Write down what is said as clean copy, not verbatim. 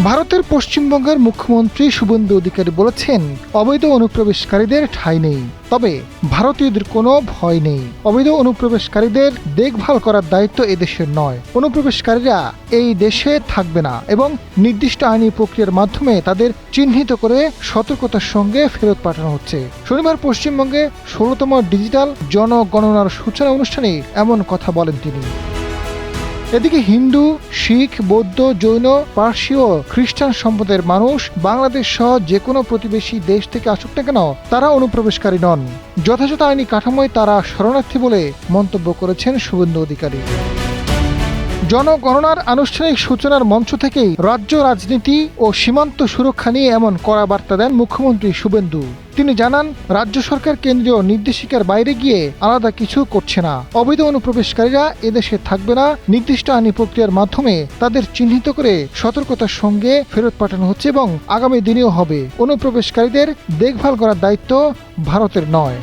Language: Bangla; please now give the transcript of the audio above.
ভারতের পশ্চিমবঙ্গের মুখ্যমন্ত্রী শুভেন্দু অধিকারী বলেছেন, অবৈধ অনুপ্রবেশকারীদের ঠাঁই নেই, তবে ভারতীয়দের কোনো ভয় নেই। অবৈধ অনুপ্রবেশকারীদের দেখভাল করার দায়িত্ব এদেশের নয়। অনুপ্রবেশকারীরা এই দেশে থাকবে না এবং নির্দিষ্ট আইনি প্রক্রিয়ার মাধ্যমে তাদের চিহ্নিত করে সতর্কতার সঙ্গে ফেরত পাঠানো হচ্ছে। শনিবার পশ্চিমবঙ্গে ১৬তম ডিজিটাল জনগণনার সূচনা অনুষ্ঠানে এমন কথা বলেন তিনি। এদিকে হিন্দু, শিখ, বৌদ্ধ, জৈন, পার্সি ও খ্রিস্টান সম্প্রদায়ের মানুষ বাংলাদেশ সহ যে কোনো প্রতিবেশী দেশ থেকে আসুক না কেন তারা অনুপ্রবেশকারী নন। যথাযথ আইনি কাঠামোয় তারা শরণার্থী বলে মন্তব্য করেছেন শুভেন্দু অধিকারী। জনগণনার আনুষ্ঠানিক সূচনার মঞ্চ থেকেই রাজ্য রাজনীতি ও সীমান্ত সুরক্ষা নিয়ে এমন কড়া বার্তা দেন মুখ্যমন্ত্রী শুভেন্দু। তিনি জানান, রাজ্য সরকার কেন্দ্রীয় নির্দেশিকার বাইরে গিয়ে আলাদা কিছু করছে না। অবৈধ অনুপ্রবেশকারীরা এদেশে থাকবে না। নির্দিষ্ট আইনি প্রক্রিয়ার মাধ্যমে তাদের চিহ্নিত করে সতর্কতার সঙ্গে ফেরত পাঠানো হচ্ছে এবং আগামী দিনেও হবে। অনুপ্রবেশকারীদের দেখভাল করার দায়িত্ব ভারতের নয়।